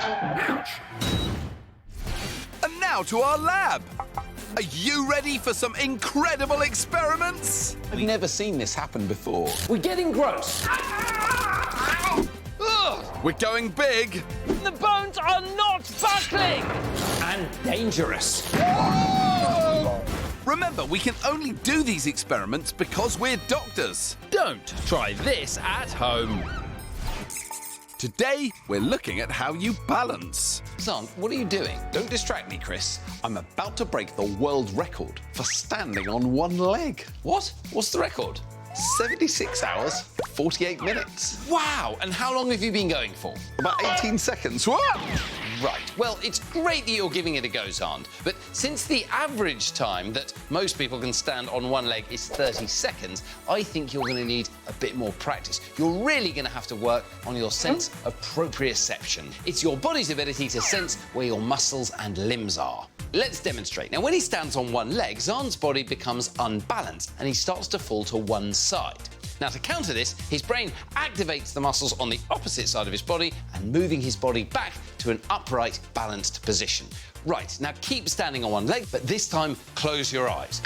And now to our lab. Are you ready for some incredible experiments? I've never seen this happen before. We're getting gross. We're going big. The bones are not buckling. And dangerous. Remember, we can only do these experiments because we're doctors. Don't try this at home. Today, we're looking at how you balance. Zant, what are you doing? Don't distract me, Chris. I'm about to break the world record for standing on one leg. What? What's the record? 76 hours, 48 minutes. Wow, and how long have you been going for? About 18 seconds. What? Right, well, it's great that you're giving it a go, Zand, but since the average time that most people can stand on one leg is 30 seconds, I think you're going to need a bit more practice. You're really going to have to work on your sense of proprioception. It's your body's ability to sense where your muscles and limbs are. Let's demonstrate. Now, when he stands on one leg, Zand's body becomes unbalanced and he starts to fall to one side. Now, to counter this, his brain activates the muscles on the opposite side of his body and moving his body back to an upright, balanced position. Right, now keep standing on one leg, but this time close your eyes.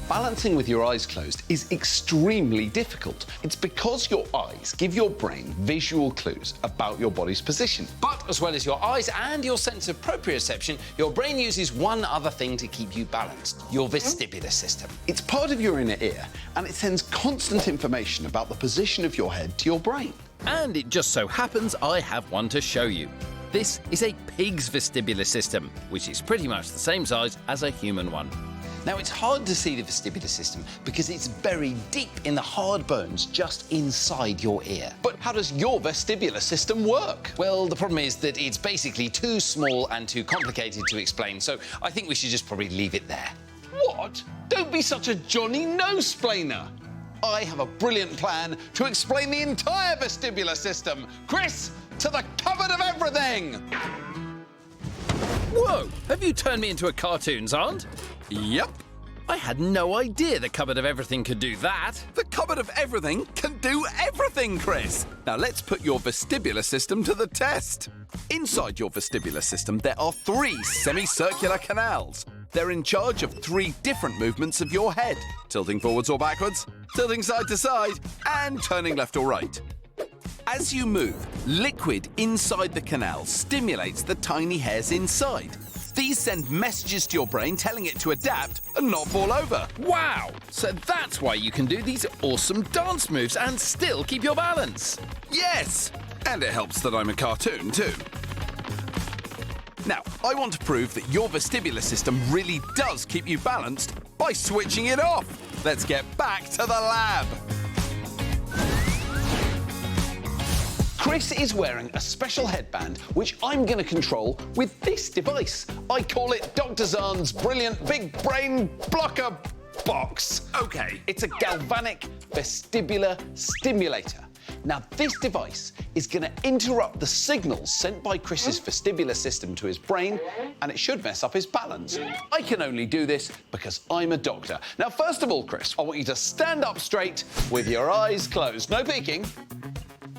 Balancing with your eyes closed is extremely difficult. It's because your eyes give your brain visual clues about your body's position. But as well as your eyes and your sense of proprioception, your brain uses one other thing to keep you balanced, your vestibular system. It's part of your inner ear, and it sends constant information about the position of your head to your brain. And it just so happens I have one to show you. This is a pig's vestibular system, which is pretty much the same size as a human one. Now, it's hard to see the vestibular system because it's buried deep in the hard bones just inside your ear. But how does your vestibular system work? Well, the problem is that it's basically too small and too complicated to explain, so I think we should just probably leave it there. What? Don't be such a Johnny No-splainer. I have a brilliant plan to explain the entire vestibular system. Chris, to the cupboard of everything! Whoa! Have you turned me into a cartoon, Zand? Yep. I had no idea the cupboard of everything could do that. The cupboard of everything can do everything, Chris. Now let's put your vestibular system to the test. Inside your vestibular system, there are 3 semicircular canals. They're in charge of 3 different movements of your head. Tilting forwards or backwards, tilting side to side, and turning left or right. As you move, liquid inside the canal stimulates the tiny hairs inside. These send messages to your brain telling it to adapt and not fall over. Wow! So that's why you can do these awesome dance moves and still keep your balance. Yes! And it helps that I'm a cartoon too. Now, I want to prove that your vestibular system really does keep you balanced by switching it off. Let's get back to the lab. Chris is wearing a special headband, which I'm going to control with this device. I call it Dr. Zand's brilliant big brain blocker box. Okay. It's a galvanic vestibular stimulator. Now, this device is going to interrupt the signals sent by Chris's vestibular system to his brain, and it should mess up his balance. I can only do this because I'm a doctor. Now, first of all, Chris, I want you to stand up straight with your eyes closed. No peeking.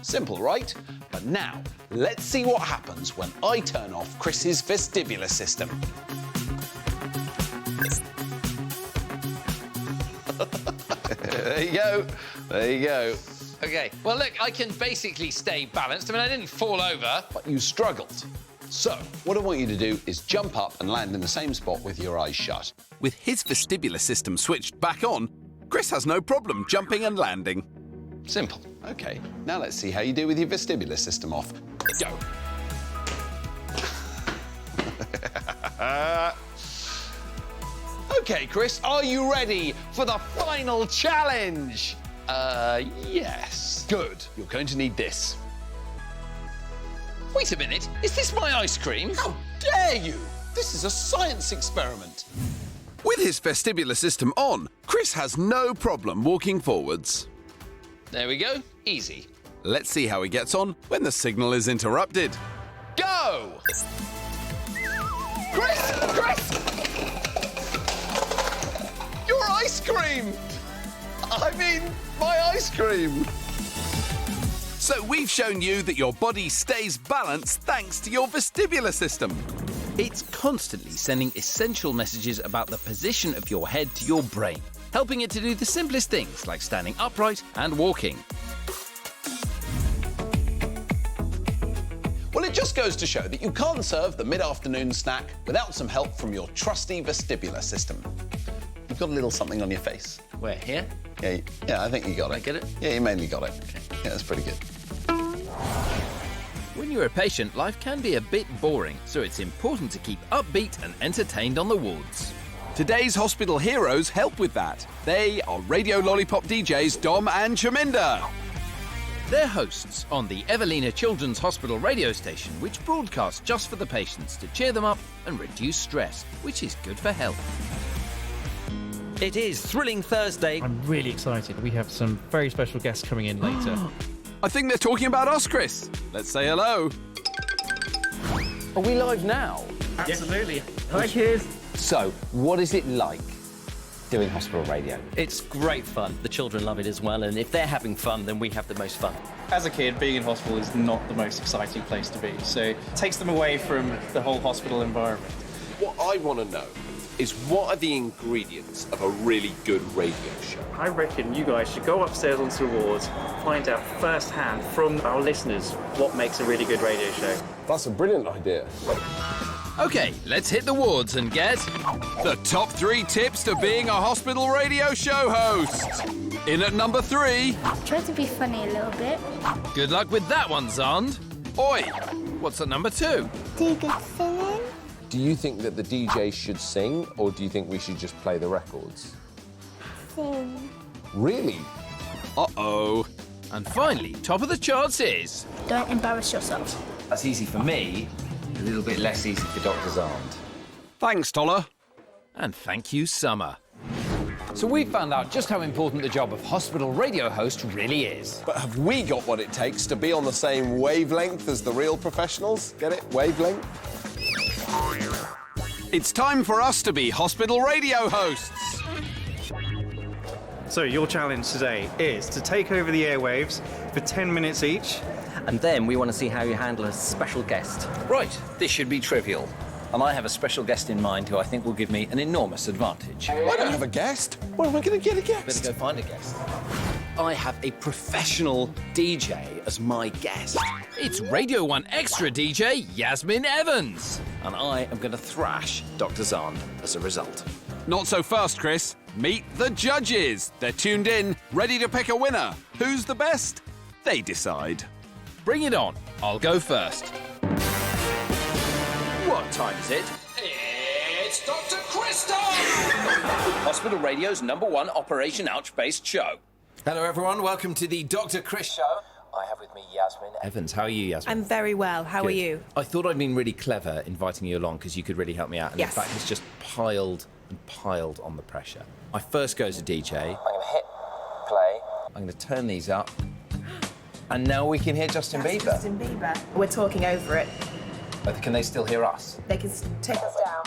Simple, right? But now, let's see what happens when I turn off Chris's vestibular system. There you go. There you go. OK, well, look, I can basically stay balanced. I mean, I didn't fall over. But you struggled. So, what I want you to do is jump up and land in the same spot with your eyes shut. With his vestibular system switched back on, Chris has no problem jumping and landing. Simple. OK, now let's see how you do with your vestibular system off. Go. OK, Chris, are you ready for the final challenge? Yes. Good. You're going to need this. Wait a minute, is this my ice cream? How dare you? This is a science experiment. With his vestibular system on, Chris has no problem walking forwards. There we go, easy. Let's see how he gets on when the signal is interrupted. Go! Chris! Chris! Your ice cream! I mean, my ice cream! So we've shown you that your body stays balanced thanks to your vestibular system. It's constantly sending essential messages about the position of your head to your brain, helping it to do the simplest things like standing upright and walking. Well, it just goes to show that you can't serve the mid-afternoon snack without some help from your trusty vestibular system. You've got a little something on your face. Where, here? Yeah, I think you got it. I get it? Yeah, you mainly got it. Okay. Yeah, that's pretty good. When you're a patient, life can be a bit boring, so it's important to keep upbeat and entertained on the wards. Today's hospital heroes help with that. They are Radio Lollipop DJs Dom and Chaminda. They're hosts on the Evelina Children's Hospital radio station, which broadcasts just for the patients to cheer them up and reduce stress, which is good for health. It is Thrilling Thursday. I'm really excited. We have some very special guests coming in later. I think they're talking about us, Chris. Let's say hello. Are we live now? Absolutely. Hi, kids. So, what is it like doing hospital radio? It's great fun. The children love it as well, and if they're having fun, then we have the most fun. As a kid, being in hospital is not the most exciting place to be, so it takes them away from the whole hospital environment. What I want to know is what are the ingredients of a really good radio show? I reckon you guys should go upstairs onto the wards, find out firsthand from our listeners what makes a really good radio show. That's a brilliant idea. OK, let's hit the wards and get The top 3 tips to being a hospital radio show host. In at number 3. Try to be funny a little bit. good luck with that one, Zand. Oi, what's at number 2? Do good singing. Do you think that the DJ should sing, or do you think we should just play the records? Sing. Really? Uh-oh. And finally, top of the charts is... Don't embarrass yourself. That's easy for me, a little bit less easy for doctors aren't. Thanks, Toller. And thank you, Summer. So we found out just how important the job of hospital radio host really is. But have we got what it takes to be on the same wavelength as the real professionals? Get it? Wavelength? It's time for us to be hospital radio hosts. So your challenge today is to take over the airwaves for 10 minutes each. And then we want to see how you handle a special guest. Right, this should be trivial. And I have a special guest in mind who I think will give me an enormous advantage. I don't have a guest. Where am I going to get a Better guest? go find a guest. I have a professional DJ as my guest. It's Radio 1 Extra DJ Yasmin Evans. And I am going to thrash Dr. Zand as a result. Not so fast, Chris. Meet the judges. They're tuned in, ready to pick a winner. Who's the best? They decide. Bring it on. I'll go first. What time is it? It's Dr. Crystal! Hospital Radio's #1 Operation Ouch-based show. Hello everyone, welcome to the Dr. Chris Show. I have with me Yasmin Evans. How are you, Yasmin? I'm very well. How are Good. you? I thought I'd been really clever inviting you along because you could really help me out. And Yes. in fact, it's just piled and piled on the pressure. My first go as a DJ. I'm going to hit play. I'm going to turn these up. And now we can hear Justin Bieber. Justin Bieber. We're talking over it. Can they still hear us? They can take us down.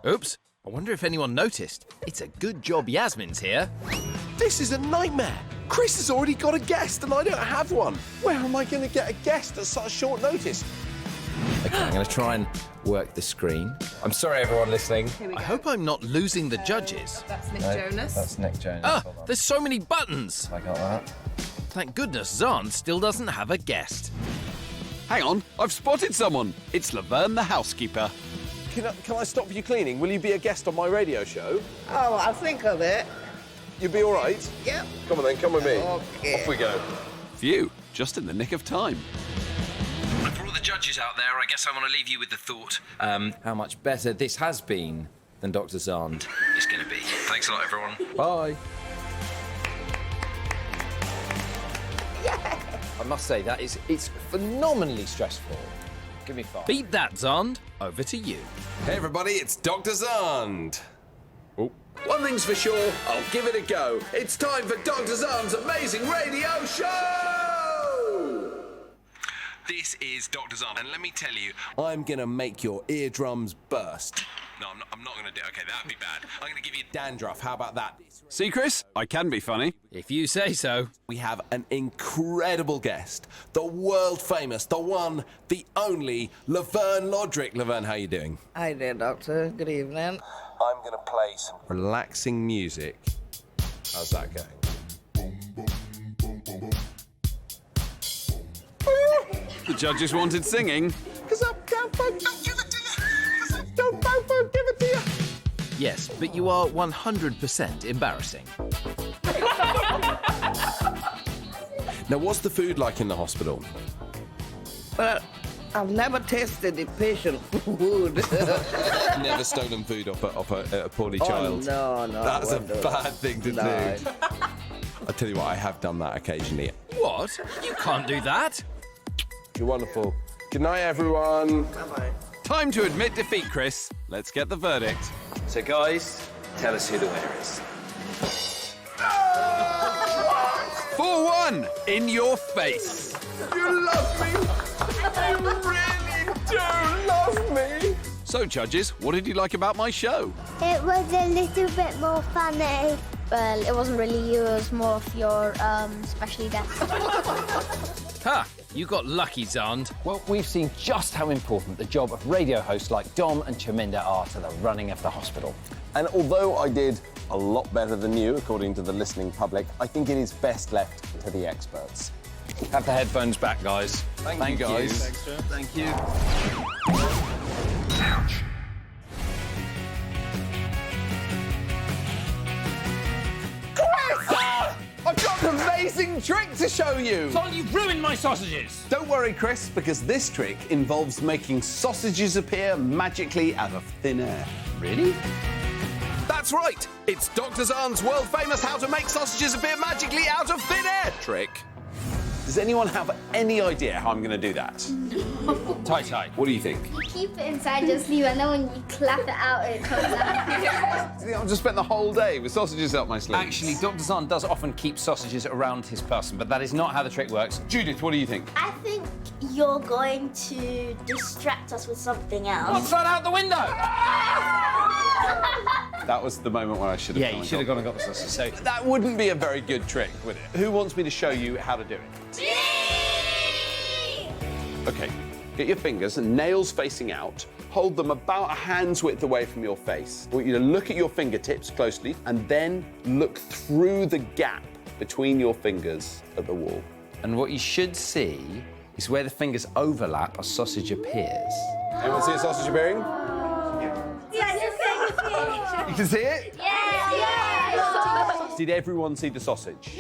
Oops. I wonder if anyone noticed. It's a good job Yasmin's here. This is a nightmare. Chris has already got a guest and I don't have one. Where am I going to get a guest at such short notice? Okay, I'm going to try and work the screen. I'm sorry, everyone listening. I hope I'm not losing the judges. That's Nick Jonas. That's Nick Jonas. Ah, Hold on. there's so many buttons. I got that. Thank goodness Zand still doesn't have a guest. Hang on, I've spotted someone. It's Laverne the housekeeper. Can I stop you cleaning? Will you be a guest on my radio show? Oh, I'll think of it. You'll be all right? Yep. Come on then, come with me. Okay. Off we go. Phew, just in the nick of time. And for all the judges out there, I guess I want to leave you with the thought. How much better this has been than Dr. Zand. It's going to be. Thanks a lot, everyone. Bye. I must say that it's phenomenally stressful. Give me 5. Beat that, Zand. Over to you. Hey everybody, it's Dr. Zand. Oh. One thing's for sure, I'll give it a go. It's time for Dr. Zand's amazing radio show! This is Dr. Zand, and let me tell you, I'm gonna make your eardrums burst. No, I'm not going to do it. Okay, that'd be bad. I'm going to give you dandruff. How about that? See, Chris? I can be funny. If you say so. We have an incredible guest. The world famous, the one, the only, Laverne Lodrick. Laverne, how you doing? Hi there, Doctor. Good evening. I'm going to play some relaxing music. How's that going? The judges wanted singing. Yes, but you are 100% embarrassing. Now, what's the food like in the hospital? Well, I've never tasted the patient food. Never stolen food off a poorly child. No. That's I a won't do bad that. thing to No. do. I tell you what, I have done that occasionally. What? You can't do that. You're wonderful. Good night, everyone. Bye-bye. Time to admit defeat, Chris. Let's get the verdict. So, guys, tell us who the winner is. 4-1 in your face. You love me. You really do love me. So, judges, what did you like about my show? It was a little bit more funny. Well, it wasn't really you, it was more of your special guest. Ha! You got lucky, Zand. Well, we've seen just how important the job of radio hosts like Dom and Chaminda are to the running of the hospital. And although I did a lot better than you, according to the listening public, I think it is best left to the experts. Have the headphones back, guys. Thank you, guys. Thank you. I've got an amazing trick to show you. Son, you've ruined my sausages! Don't worry, Chris, because this trick involves making sausages appear magically out of thin air. Really? That's right. It's Dr. Zahn's world-famous how to make sausages appear magically out of thin air trick. Does anyone have any idea how I'm going to do that? Tie. What do you think? You keep it inside your sleeve, and then when you clap it out, it comes out. I've just spent the whole day with sausages up my sleeve. Actually, Dr. Zahn does often keep sausages around his person, but that is not how the trick works. Judith, what do you think? I think you're going to distract us with something else. Throw it out the window! That was the moment when I should have Yeah, you should have gone and got the sausage. So That wouldn't be a very good trick, would it? Who wants me to show you how to do it? Okay, get your fingers and nails facing out. Hold them about a hand's width away from your face. I want you to look at your fingertips closely and then look through the gap between your fingers at the wall. And what you should see is where the fingers overlap, a sausage appears. Anyone see a sausage appearing? You can see it? Yeah. Did everyone see the sausage?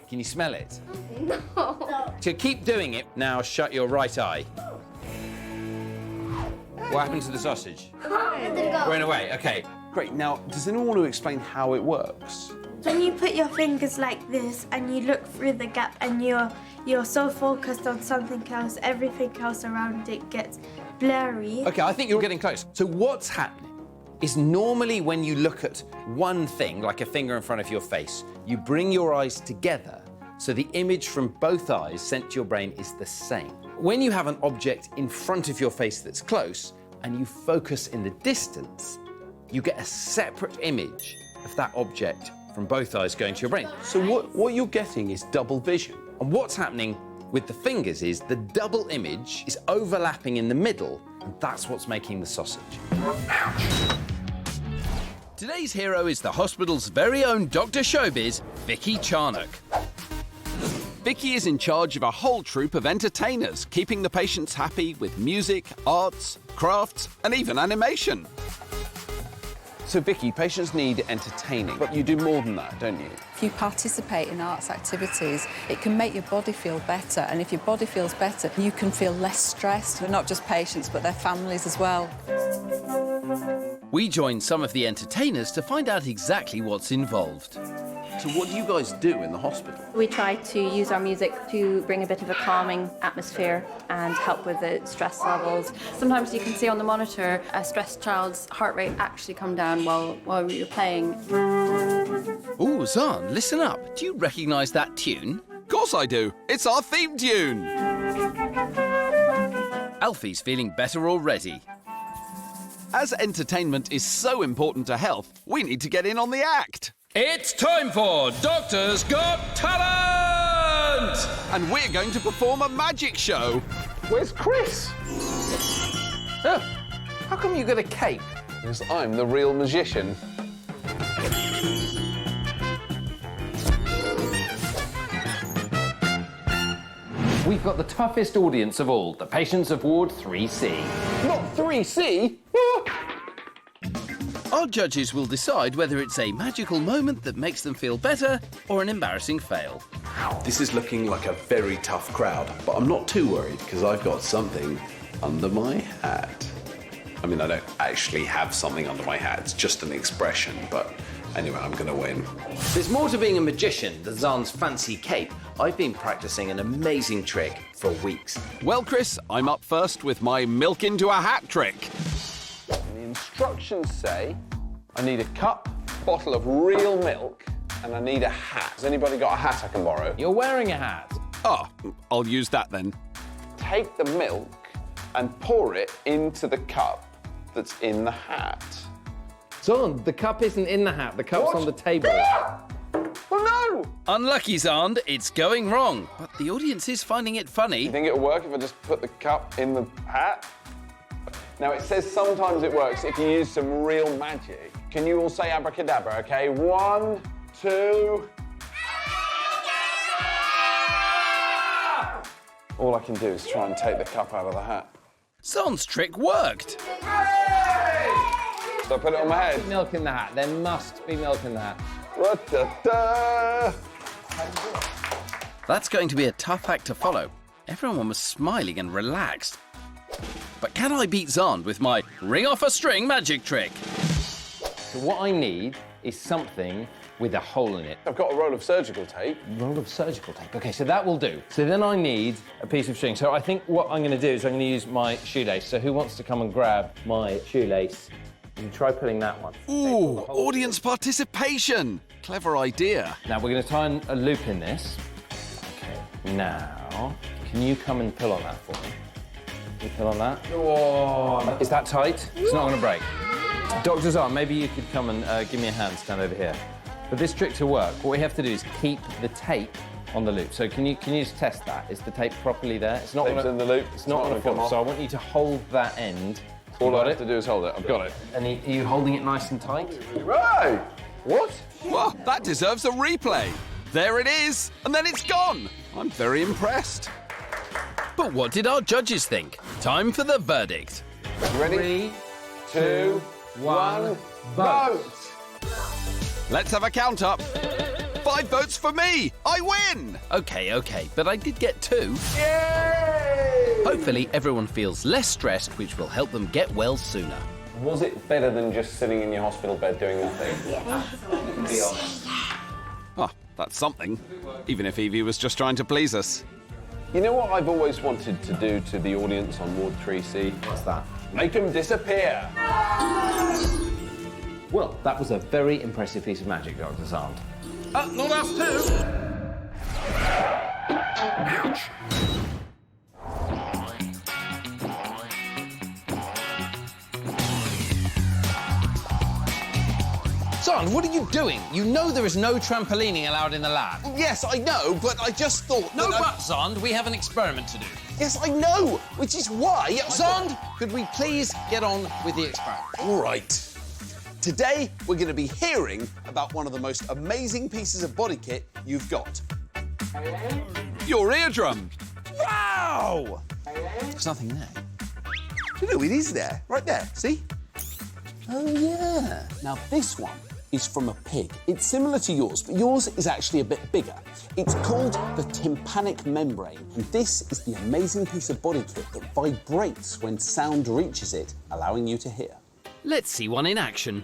Can you smell it? No. So keep doing it. Now shut your right eye. What happened to the sausage? Went away. Okay. Great. Now, does anyone want to explain how it works? When you put your fingers like this and you look through the gap and you're so focused on something else, everything else around it gets blurry. Okay, I think you're getting close. So what's happening is normally when you look at one thing, like a finger in front of your face, you bring your eyes together so the image from both eyes sent to your brain is the same. When you have an object in front of your face that's close and you focus in the distance, you get a separate image of that object from both eyes going to your brain. So what you're getting is double vision. And what's happening with the fingers is the double image is overlapping in the middle, and that's what's making the sausage. Today's hero is the hospital's very own Dr. Showbiz, Vicky Charnock. Vicky is in charge of a whole troupe of entertainers, keeping the patients happy with music, arts, crafts, and even animation. So, Vicky, patients need entertaining, but you do more than that, don't you? If you participate in arts activities, it can make your body feel better, and if your body feels better, you can feel less stressed, and not just patients, but their families as well. We joined some of the entertainers to find out exactly what's involved. So what do you guys do in the hospital? We try to use our music to bring a bit of a calming atmosphere and help with the stress levels. Sometimes you can see on the monitor a stressed child's heart rate actually come down while you're playing. Ooh, Zahn, listen up. Do you recognise that tune? Of course I do. It's our theme tune. Alfie's feeling better already. As entertainment is so important to health, we need to get in on the act. It's time for Doctor's Got Talent! And we're going to perform a magic show. Where's Chris? Oh, how come you got a cape? Because I'm the real magician. We've got the toughest audience of all, the patients of Ward 3C. Not 3C? Our judges will decide whether it's a magical moment that makes them feel better or an embarrassing fail. This is looking like a very tough crowd, but I'm not too worried because I've got something under my hat. I mean, I don't actually have something under my hat, it's just an expression, but anyway, I'm going to win. There's more to being a magician than Zahn's fancy cape. I've been practicing an amazing trick for weeks. Well, Chris, I'm up first with my milk into a hat trick. The instructions say I need a cup, bottle of real milk, and I need a hat. Has anybody got a hat I can borrow? You're wearing a hat. Oh, I'll use that then. Take the milk and pour it into the cup that's in the hat. Zahn, the cup isn't in the hat, the cup's on the table. Well, no! Unlucky, Zahn, it's going wrong. But the audience is finding it funny. You think it'll work if I just put the cup in the hat? Now, it says sometimes it works if you use some real magic. Can you all say abracadabra, okay? 1, 2... All I can do is try and take the cup out of the hat. Zahn's trick worked. So I put it on my head? Milk in the hat. There must be milk in the hat. Ra-da-da. That's going to be a tough act to follow. Everyone was smiling and relaxed. But can I beat Zahn with my ring off a string magic trick? So what I need is something with a hole in it. I've got a roll of surgical tape. Roll of surgical tape. OK, so that will do. So then I need a piece of string. So I think what I'm going to do is I'm going to use my shoelace. So who wants to come and grab my shoelace? You try putting that one. Ooh, audience participation. Clever idea. Now we're going to try and loop in this. OK, now, can you come and pull on that for me? Can you pull on that? Oh. Is that tight? It's not going to break. Dr. Zahn, maybe you could come and give me a hand, stand over here. For this trick to work, what we have to do is keep the tape on the loop. So can you just test that? Is the tape properly there? It's not Tape's in the loop. It's not going to fall off. So I want you to hold that end. All I have to do is hold it. I've got it. And are you holding it nice and tight? Right! What? Well, that deserves a replay. There it is, and then it's gone. I'm very impressed. But what did our judges think? Time for the verdict. Ready? 3, 2, 1, vote! Let's have a count up. 5 votes for me. I win. OK, but I did get 2. Yay! Hopefully everyone feels less stressed, which will help them get well sooner. Was it better than just sitting in your hospital bed doing nothing? Yes. Be honest. Oh, that's something. Even if Evie was just trying to please us. You know what I've always wanted to do to the audience on Ward 3C? What's that? Make them disappear. Well, that was a very impressive piece of magic, Dr. Zahn. Not us too. Ouch. Zahn, what are you doing? You know there is no trampolining allowed in the lab. Yes, I know, but I just thought... No buts, Zahn. We have an experiment to do. Yes, I know, which is why... Zahn, could we please get on with the experiment? All right. Today, we're going to be hearing about one of the most amazing pieces of body kit you've got. Your eardrum. Wow! There's nothing there. No, it is there. Right there. See? Oh, yeah. Now, this one is from a pig. It's similar to yours, but yours is actually a bit bigger. It's called the tympanic membrane, and this is the amazing piece of body kit that vibrates when sound reaches it, allowing you to hear. Let's see one in action.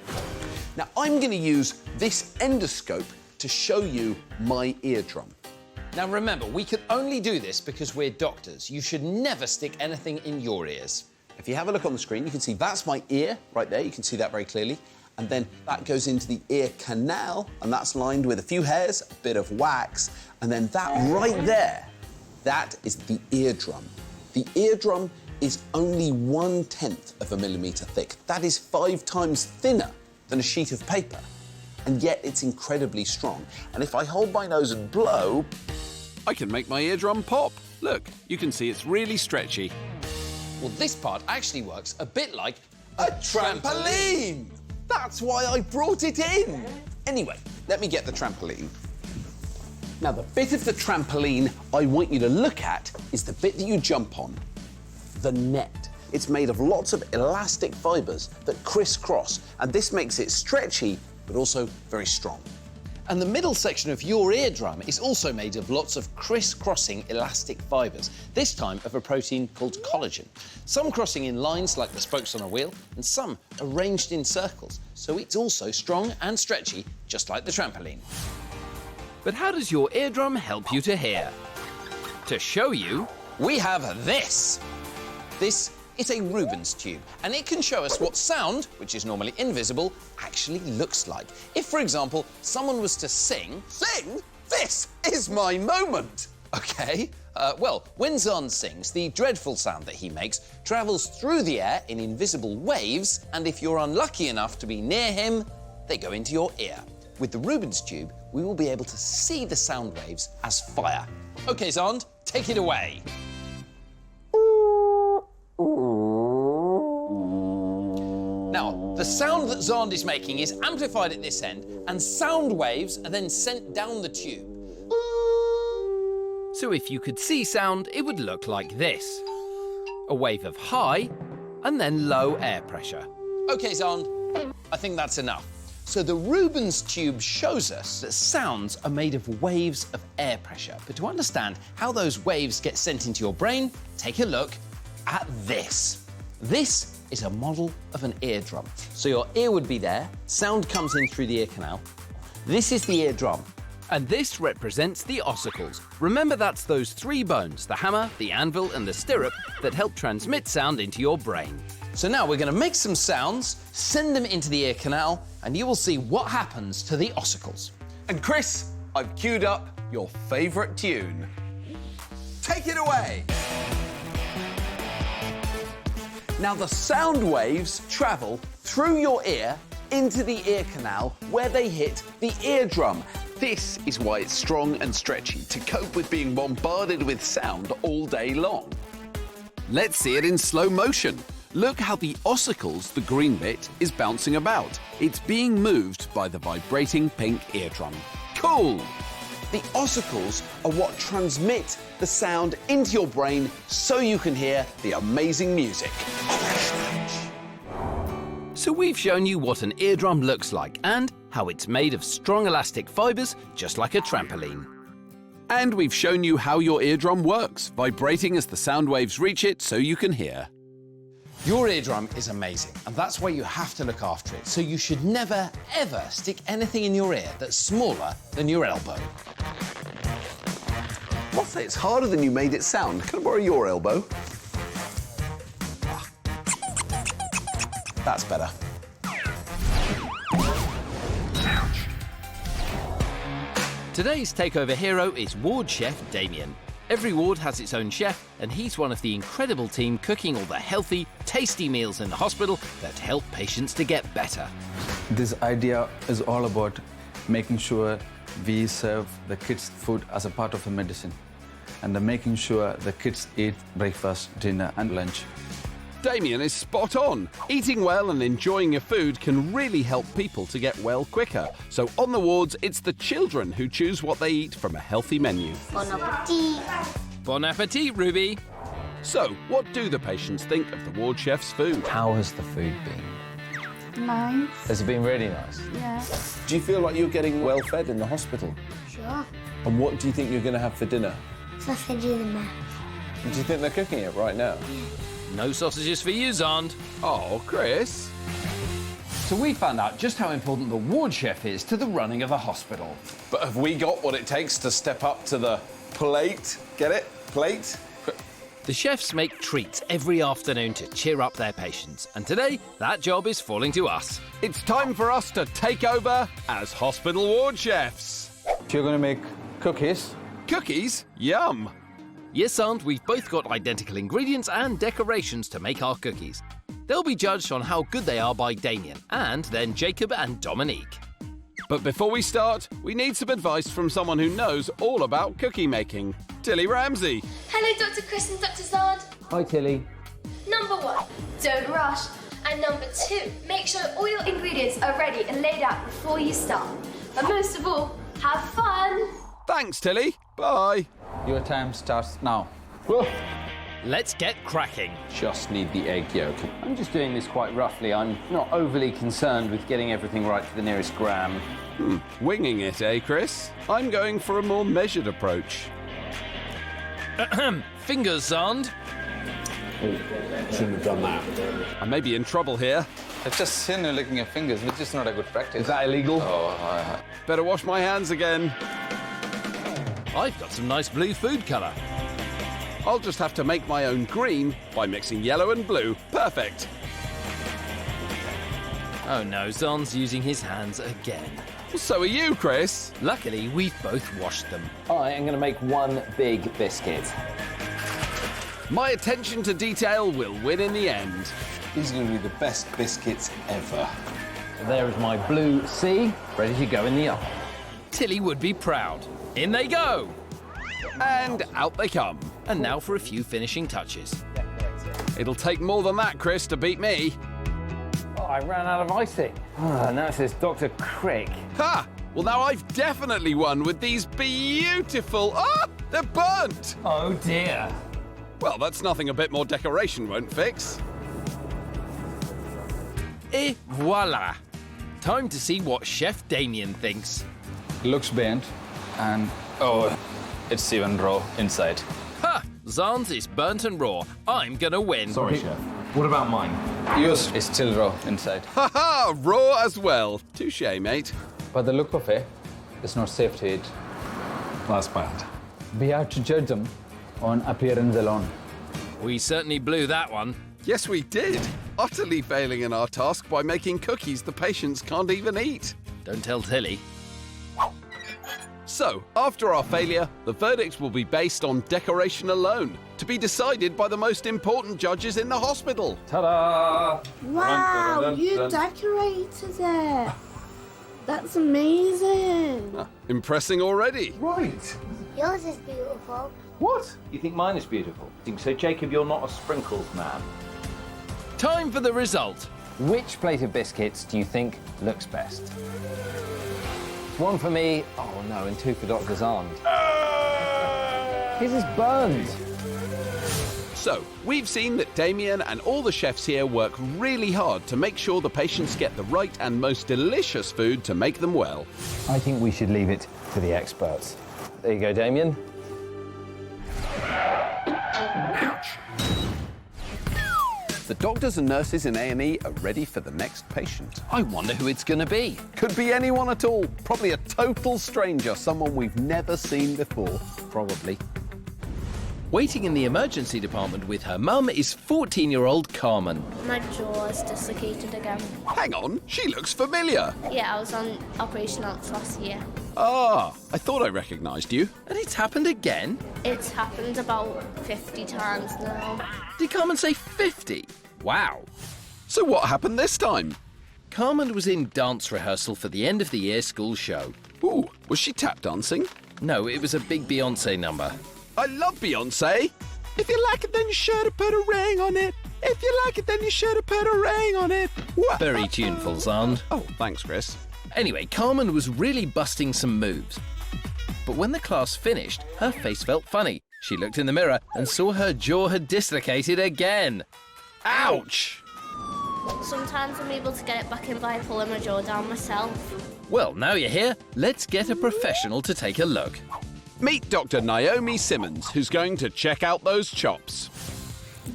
Now, I'm going to use this endoscope to show you my eardrum. Now, remember, we can only do this because we're doctors. You should never stick anything in your ears. If you have a look on the screen, you can see that's my ear right there. You can see that very clearly. And then that goes into the ear canal, and that's lined with a few hairs, a bit of wax, and then that right there, that is the eardrum. The eardrum is only 1/10 of a millimetre thick. That is 5 times thinner than a sheet of paper. And yet it's incredibly strong. And if I hold my nose and blow... I can make my eardrum pop. Look, you can see it's really stretchy. Well, this part actually works a bit like a trampoline! That's why I brought it in. Anyway, let me get the trampoline. Now, the bit of the trampoline I want you to look at is the bit that you jump on, the net. It's made of lots of elastic fibres that crisscross, and this makes it stretchy, but also very strong. And the middle section of your eardrum is also made of lots of criss-crossing elastic fibres, this time of a protein called collagen. Some crossing in lines like the spokes on a wheel, and some arranged in circles, so it's also strong and stretchy, just like the trampoline. But how does your eardrum help you to hear? To show you, we have this. This is a Rubens tube, and it can show us what sound, which is normally invisible, actually looks like. If, for example, someone was to sing... Sing? This is my moment! OK. Well, when Zahn sings, the dreadful sound that he makes travels through the air in invisible waves, and if you're unlucky enough to be near him, they go into your ear. With the Rubens tube, we will be able to see the sound waves as fire. OK, Zahn, take it away. Now, the sound that Zahn is making is amplified at this end, and sound waves are then sent down the tube. So if you could see sound, it would look like this. A wave of high and then low air pressure. OK, Zahn, I think that's enough. So the Rubens tube shows us that sounds are made of waves of air pressure. But to understand how those waves get sent into your brain, take a look at this. This is a model of an eardrum. So your ear would be there, sound comes in through the ear canal. This is the eardrum. And this represents the ossicles. Remember, that's those 3 bones, the hammer, the anvil and the stirrup, that help transmit sound into your brain. So now we're going to make some sounds, send them into the ear canal, and you will see what happens to the ossicles. And Chris, I've queued up your favourite tune. Take it away! Now, the sound waves travel through your ear into the ear canal where they hit the eardrum. This is why it's strong and stretchy, to cope with being bombarded with sound all day long. Let's see it in slow motion. Look how the ossicles, the green bit, is bouncing about. It's being moved by the vibrating pink eardrum. Cool! The ossicles are what transmit the sound into your brain so you can hear the amazing music. So we've shown you what an eardrum looks like and how it's made of strong elastic fibres, just like a trampoline. And we've shown you how your eardrum works, vibrating as the sound waves reach it so you can hear. Your eardrum is amazing, and that's why you have to look after it. So you should never, ever stick anything in your ear that's smaller than your elbow. I'll say it's harder than you made it sound. Can I borrow your elbow? That's better. Today's Takeover hero is ward chef Damien. Every ward has its own chef, and he's one of the incredible team cooking all the healthy, tasty meals in the hospital that help patients to get better. This idea is all about making sure we serve the kids food as a part of the medicine, and making sure the kids eat breakfast, dinner and lunch. Damien is spot on. Eating well and enjoying your food can really help people to get well quicker. So on the wards, it's the children who choose what they eat from a healthy menu. Bon appetit! Bon appetit, Ruby! So, what do the patients think of the ward chef's food? How has the food been? Nice. Has it been really nice? Yeah. Do you feel like you're getting well fed in the hospital? Sure. And what do you think you're going to have for dinner? Sausage in the mouth. Do you think they're cooking it right now? No sausages for you, Zond. Oh, Chris. So we found out just how important the ward chef is to the running of a hospital. But have we got what it takes to step up to the plate? Get it? Plate? The chefs make treats every afternoon to cheer up their patients, and today that job is falling to us. It's time for us to take over as hospital ward chefs. You're going to make cookies. Cookies? Yum. Yes, Aunt, we've both got identical ingredients and decorations to make our cookies. They'll be judged on how good they are by Damien, and then Jacob and Dominique. But before we start, we need some advice from someone who knows all about cookie making. Tilly Ramsey. Hello, Dr. Chris and Dr. Zard. Hi, Tilly. Number 1, don't rush. And number 2, make sure all your ingredients are ready and laid out before you start. But most of all, have fun. Thanks, Tilly. Bye. Your time starts now. Let's get cracking. Just need the egg yolk. I'm just doing this quite roughly. I'm not overly concerned with getting everything right to the nearest gram. Winging it, eh, Chris? I'm going for a more measured approach. Fingers, Zand. Shouldn't have done that. I may be in trouble here. It's just sin you're licking your fingers, which is not a good practice. Is that illegal? Oh, Better wash my hands again. I've got some nice blue food colour. I'll just have to make my own green by mixing yellow and blue. Perfect. Oh no, Zand's using his hands again. So are you, Chris. Luckily, we've both washed them. I am going to make one big biscuit. My attention to detail will win in the end. These are going to be the best biscuits ever. There is my blue C, ready to go in the oven. Tilly would be proud. In they go. And out they come. And now for a few finishing touches. It'll take more than that, Chris, to beat me. Oh, I ran out of icing. Now it says Dr. Crick. Ha! Well, now I've definitely won with these beautiful... Ah! They're burnt! Oh, dear. Well, that's nothing a bit more decoration won't fix. Et voila. Time to see what Chef Damien thinks. looks burnt, and oh, it's even raw inside. Ha! Zand's is burnt and raw. I'm gonna win. Sorry, Chef. What about mine? Yours is still raw inside. Ha ha! Raw as well. Touche, mate. By the look of it, it's not safe to eat. That's bad. We have to judge them on appearance alone. We certainly blew that one. Yes, we did. Utterly failing in our task by making cookies the patients can't even eat. Don't tell Tilly. So, after our failure, the verdict will be based on decoration alone, to be decided by the most important judges in the hospital. Ta-da! Wow, you decorated it. That's amazing. Impressing already. Right. Yours is beautiful. What? You think mine is beautiful? So, Jacob, you're not a sprinkles man. Time for the result. Which plate of biscuits do you think looks best? One for me, oh no, and two for Dr. Zand. His is burned. So, we've seen that Damien and all the chefs here work really hard to make sure the patients get the right and most delicious food to make them well. I think we should leave it to the experts. There you go, Damien. The doctors and nurses in A&E are ready for the next patient. I wonder who it's gonna be. Could be anyone at all. Probably a total stranger, someone we've never seen before. Probably. Waiting in the emergency department with her mum is 14-year-old Carmen. My jaw is dislocated again. Hang on, she looks familiar. Yeah, I was on Operation Arts last year. Ah, I thought I recognised you. And it's happened again? It's happened about 50 times now. Did Carmen say 50? Wow. So what happened this time? Carmen was in dance rehearsal for the end of the year school show. Ooh, was she tap dancing? No, it was a big Beyoncé number. I love Beyoncé. If you like it, then you should have put a ring on it. If you like it, then you should have put a ring on it. What? Very tuneful, Zand. Oh, thanks, Chris. Anyway, Carmen was really busting some moves. But when the class finished, her face felt funny. She looked in the mirror and saw her jaw had dislocated again. Ouch! Sometimes I'm able to get it back in by pulling my jaw down myself. Well, now you're here, let's get a professional to take a look. Meet Dr. Naomi Simmons, who's going to check out those chops.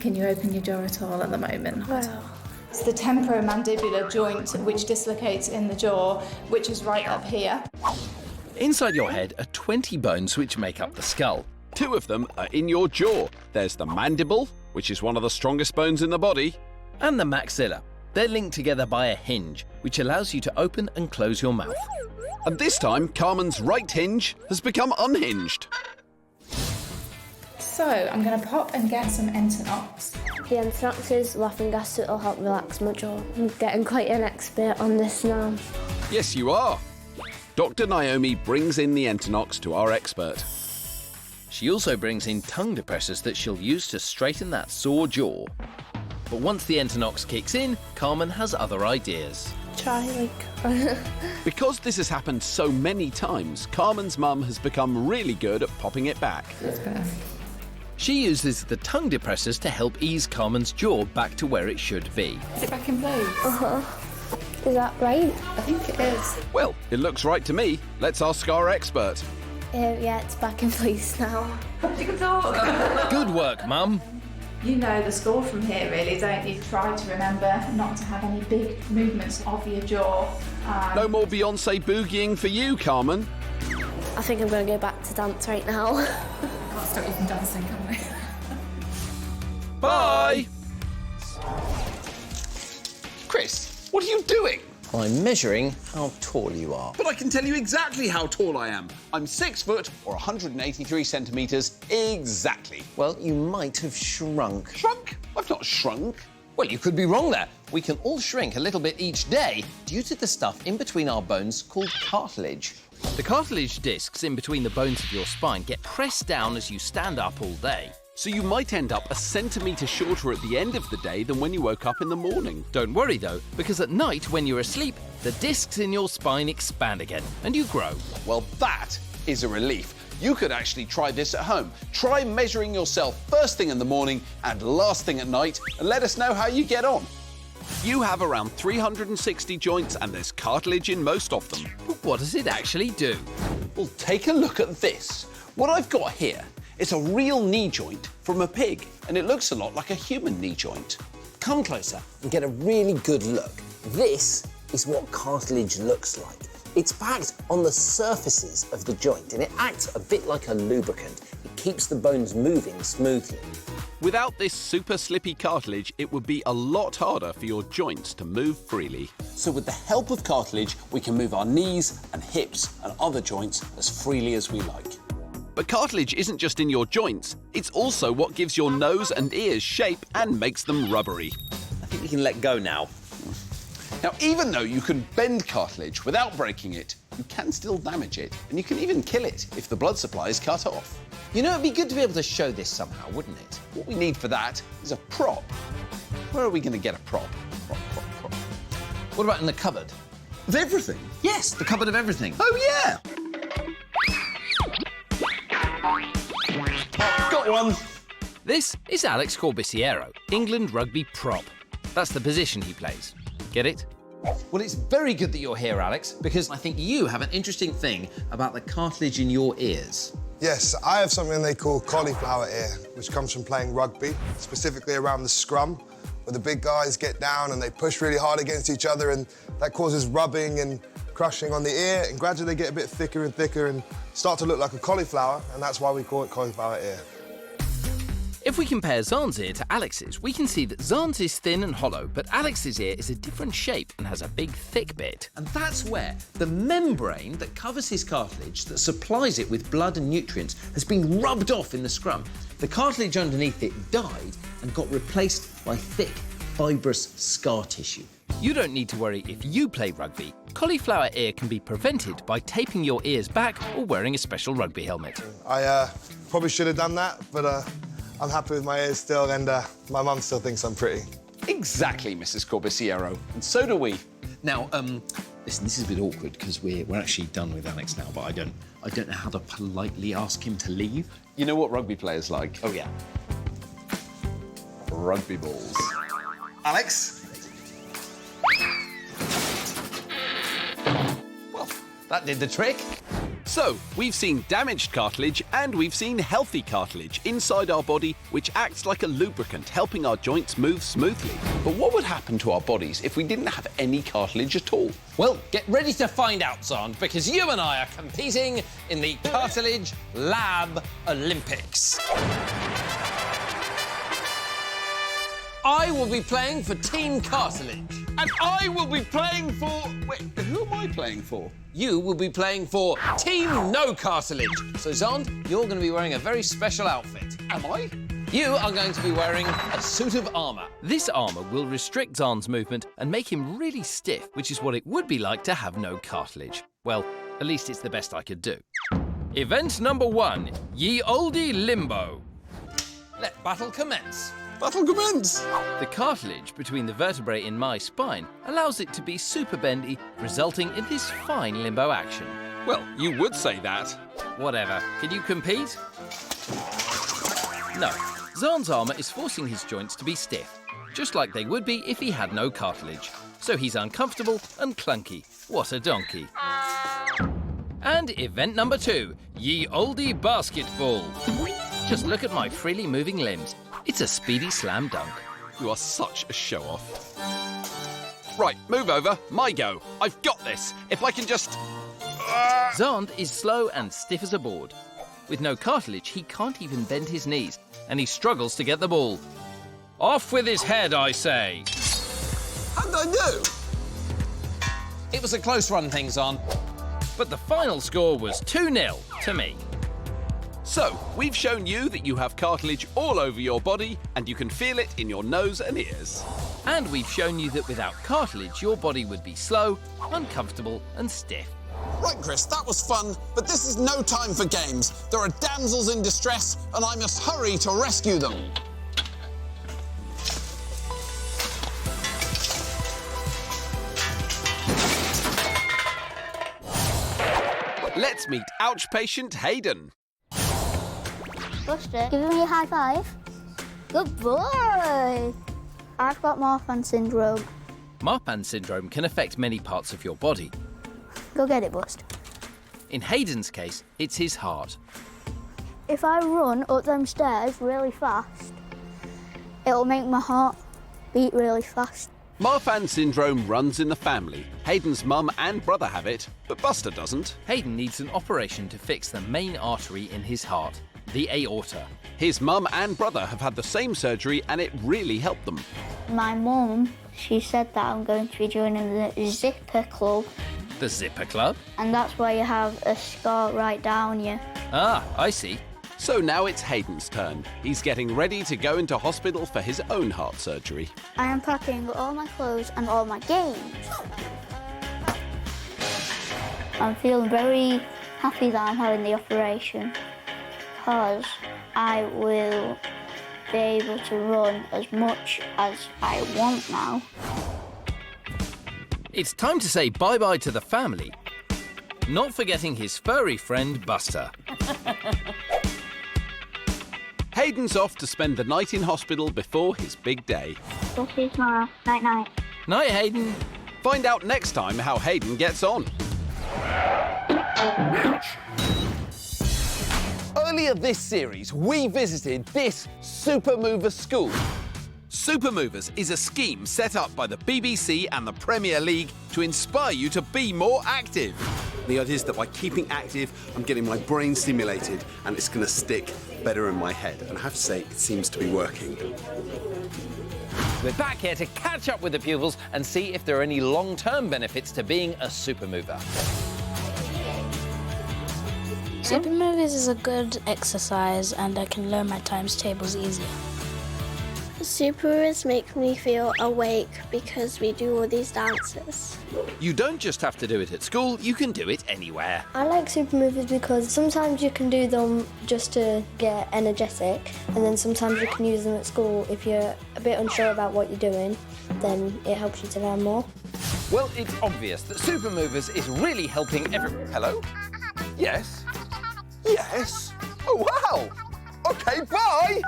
Can you open your jaw at all at the moment? Wow. It's the temporomandibular joint which dislocates in the jaw, which is right up here. Inside your head are 20 bones which make up the skull. 2 of them are in your jaw. There's the mandible, which is one of the strongest bones in the body, and the maxilla. They're linked together by a hinge, which allows you to open and close your mouth. And this time, Carmen's right hinge has become unhinged. So I'm going to pop and get some Entonox. The Entonox is laughing gas, so it'll help relax my jaw. I'm getting quite an expert on this now. Yes, you are. Dr. Naomi brings in the Entonox to our expert. She also brings in tongue depressors that she'll use to straighten that sore jaw. But once the Entonox kicks in, Carmen has other ideas. Because this has happened so many times, Carmen's mum has become really good at popping it back. That's better. She uses the tongue depressors to help ease Carmen's jaw back to where it should be. Is it back in place? Is that right? I think it is. Well, it looks right to me. Let's ask our expert. Yeah, it's back in place now. You can talk. Good work, Mum. You know the score from here, really, don't you? Try to remember not to have any big movements of your jaw. No more Beyonce boogieing for you, Carmen. I think I'm going to go back to dance right now. Can't stop you from dancing, can we? Bye! Chris, what are you doing? I'm measuring how tall you are. But I can tell you exactly how tall I am. I'm 6 foot or 183 centimetres exactly. Well, you might have shrunk. Shrunk? I've not shrunk. Well, you could be wrong there. We can all shrink a little bit each day due to the stuff in between our bones called cartilage. The cartilage discs in between the bones of your spine get pressed down as you stand up all day. So you might end up a centimetre shorter at the end of the day than when you woke up in the morning. Don't worry though, because at night when you're asleep, the discs in your spine expand again and you grow. Well, that is a relief. You could actually try this at home. Try measuring yourself first thing in the morning and last thing at night and let us know how you get on. You have around 360 joints and there's cartilage in most of them. But what does it actually do? Well, take a look at this. What I've got here is a real knee joint from a pig, and it looks a lot like a human knee joint. Come closer and get a really good look. This is what cartilage looks like. It's packed on the surfaces of the joint and it acts a bit like a lubricant. It keeps the bones moving smoothly. Without this super slippy cartilage, it would be a lot harder for your joints to move freely. So with the help of cartilage, we can move our knees and hips and other joints as freely as we like. But cartilage isn't just in your joints, it's also what gives your nose and ears shape and makes them rubbery. I think we can let go now. Now, even though you can bend cartilage without breaking it, you can still damage it, and you can even kill it if the blood supply is cut off. You know, it'd be good to be able to show this somehow, wouldn't it? What we need for that is a prop. Where are we going to get a prop? Prop. What about in the cupboard? Of everything? Yes, the cupboard of everything. Oh, yeah! Got one. This is Alex Corbisiero, England rugby prop. That's the position he plays. Get it? Well, it's very good that you're here, Alex, because I think you have an interesting thing about the cartilage in your ears. Yes, I have something they call cauliflower ear, which comes from playing rugby, specifically around the scrum, where the big guys get down and they push really hard against each other, and that causes rubbing and crushing on the ear, and gradually they get a bit thicker and thicker and start to look like a cauliflower, and that's why we call it cauliflower ear. If we compare Zahn's ear to Alex's, we can see that Zahn's is thin and hollow, but Alex's ear is a different shape and has a big, thick bit. And that's where the membrane that covers his cartilage, that supplies it with blood and nutrients, has been rubbed off in the scrum. The cartilage underneath it died and got replaced by thick, fibrous scar tissue. You don't need to worry if you play rugby. Cauliflower ear can be prevented by taping your ears back or wearing a special rugby helmet. I probably should have done that, but I'm happy with my ears still, and my mum still thinks I'm pretty. Exactly, Mrs. Corbisiero, and so do we. Now, listen, this is a bit awkward because we're actually done with Alex now, but I don't know how to politely ask him to leave. You know what rugby players like? Oh, yeah. Rugby balls. Alex? Well, that did the trick. So, we've seen damaged cartilage and we've seen healthy cartilage inside our body, which acts like a lubricant, helping our joints move smoothly. But what would happen to our bodies if we didn't have any cartilage at all? Well, get ready to find out, Zahn, because you and I are competing in the Cartilage Lab Olympics. I will be playing for Team Cartilage. And I will be playing for... Wait, who am I playing for? You will be playing for Team No Cartilage. So, Zond, you're going to be wearing a very special outfit. Am I? You are going to be wearing a suit of armour. This armour will restrict Zond's movement and make him really stiff, which is what it would be like to have no cartilage. Well, at least it's the best I could do. Event number 1, Ye Olde Limbo. Let battle commence. Battle commence! The cartilage between the vertebrae in my spine allows it to be super bendy, resulting in this fine limbo action. Well, you would say that. Whatever. Can you compete? No. Zond's armour is forcing his joints to be stiff, just like they would be if he had no cartilage. So he's uncomfortable and clunky. What a donkey. And event number 2, Ye Olde Basketball. Just look at my freely moving limbs. It's a speedy slam dunk. You are such a show-off. Right, move over. My go. I've got this. If I can just... Zond is slow and stiff as a board. With no cartilage, he can't even bend his knees, and he struggles to get the ball. Off with his head, I say. How did I do? It was a close run, things on. But the final score was 2-0 to me. So, we've shown you that you have cartilage all over your body and you can feel it in your nose and ears. And we've shown you that without cartilage, your body would be slow, uncomfortable and stiff. Right, Chris, that was fun, but this is no time for games. There are damsels in distress, and I must hurry to rescue them. Let's meet ouch patient Hayden. Buster, give me a high five. Good boy. I've got Marfan syndrome. Marfan syndrome can affect many parts of your body. Go get it, Buster. In Hayden's case, it's his heart. If I run up them stairs really fast, it'll make my heart beat really fast. Marfan syndrome runs in the family. Hayden's mum and brother have it, but Buster doesn't. Hayden needs an operation to fix the main artery in his heart, the aorta. His mum and brother have had the same surgery and it really helped them. My mum, she said that I'm going to be joining the Zipper Club. The Zipper Club? And that's where you have a scar right down you. Ah, I see. So now it's Hayden's turn. He's getting ready to go into hospital for his own heart surgery. I am packing all my clothes and all my games. I'm feeling very happy that I'm having the operation because I will be able to run as much as I want now. It's time to say bye-bye to the family, not forgetting his furry friend Buster. Hayden's off to spend the night in hospital before his big day. We'll see you tomorrow. Night-night. Night, Hayden. Find out next time how Hayden gets on. Earlier this series, we visited this Supermovers school. Supermovers is a scheme set up by the BBC and the Premier League to inspire you to be more active. The idea is that by keeping active, I'm getting my brain stimulated and it's going to stick better in my head. And I have to say, it seems to be working. We're back here to catch up with the pupils and see if there are any long-term benefits to being a Supermover. Supermovers is a good exercise and I can learn my times tables easier. Supermovers make me feel awake because we do all these dances. You don't just have to do it at school, you can do it anywhere. I like Supermovers because sometimes you can do them just to get energetic, and then sometimes you can use them at school if you're a bit unsure about what you're doing, then it helps you to learn more. Well, it's obvious that Supermovers is really helping everyone. Hello? Yes? Yes? Oh, wow! OK, bye!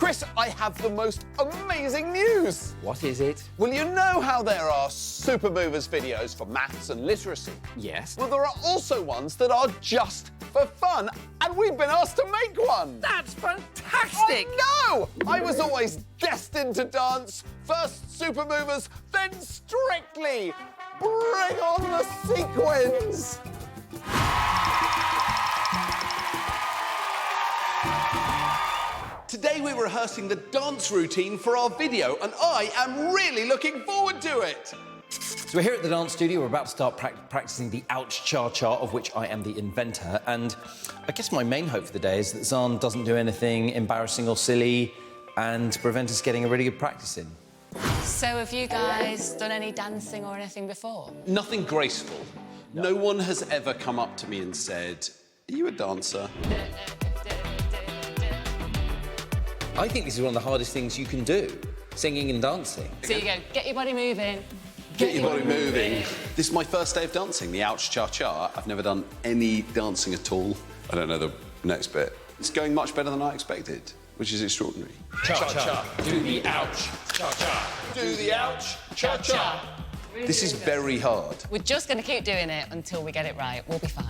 Chris, I have the most amazing news! What is it? Well, you know how there are Supermovers videos for maths and literacy? Yes. Well, there are also ones that are just for fun, and we've been asked to make one! That's fantastic! I know! I was always destined to dance. First Supermovers, then Strictly! Bring on the sequins! Today we're rehearsing the dance routine for our video and I am really looking forward to it. So we're here at the dance studio. We're about to start practicing the ouch cha-cha, of which I am the inventor. And I guess my main hope for the day is that Zahn doesn't do anything embarrassing or silly and prevent us getting a really good practice in. So have you guys done any dancing or anything before? Nothing graceful. No one has ever come up to me and said, "Are you a dancer?" I think this is one of the hardest things you can do, singing and dancing. So you go, get your body moving. Get your body moving. This is my first day of dancing, the ouch cha-cha. I've never done any dancing at all. I don't know the next bit. It's going much better than I expected, which is extraordinary. Cha-cha, do the ouch, cha-cha, do the ouch, cha-cha. This is very hard. We're just going to keep doing it until we get it right. We'll be fine.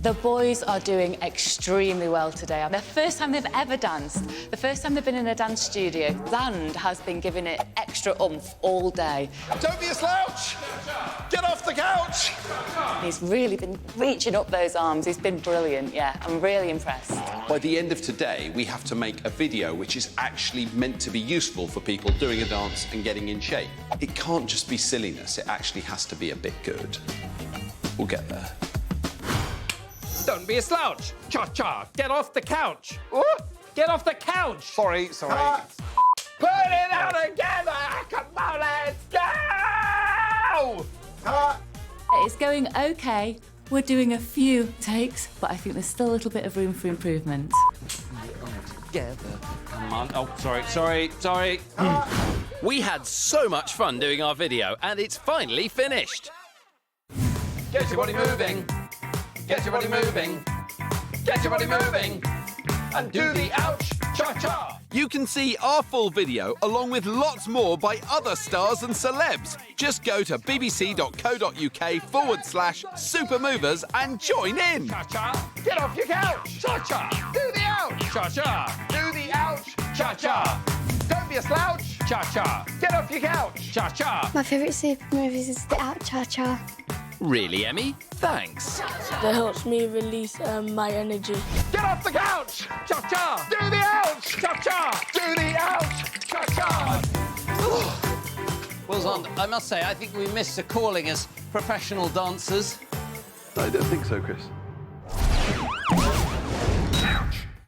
The boys are doing extremely well today. The first time they've ever danced, the first time they've been in a dance studio, Zand has been giving it extra oomph all day. Don't be a slouch! Get off the couch! He's really been reaching up those arms. He's been brilliant, yeah. I'm really impressed. By the end of today, we have to make a video which is actually meant to be useful for people doing a dance and getting in shape. It can't just be silliness, it actually has to be a bit good. We'll get there. Don't be a slouch. Cha-cha. Get off the couch. Ooh, get off the couch. Sorry. Put it out together. Come on, let's go. It's going OK. We're doing a few takes, but I think there's still a little bit of room for improvement. Together. Come on. Oh, sorry. We had so much fun doing our video, and it's finally finished. Get your body moving. Get your body moving. Get your body moving. And do the ouch, cha-cha. You can see our full video along with lots more by other stars and celebs. Just go to bbc.co.uk/Supermovers and join in. Cha-cha. Get off your couch. Cha-cha. Do the ouch. Cha-cha. Do the ouch. Cha-cha. Don't be a slouch. Cha-cha. Get off your couch. Cha-cha. My favourite Supermovers is the out cha-cha. Really, Emmy? Thanks. That helps me release my energy. Get off the couch. Cha-cha. Do the ouch. Cha-cha. Do the ouch. Cha-cha. Well, Zahn, I must say, I think we missed a calling as professional dancers. I don't think so, Chris.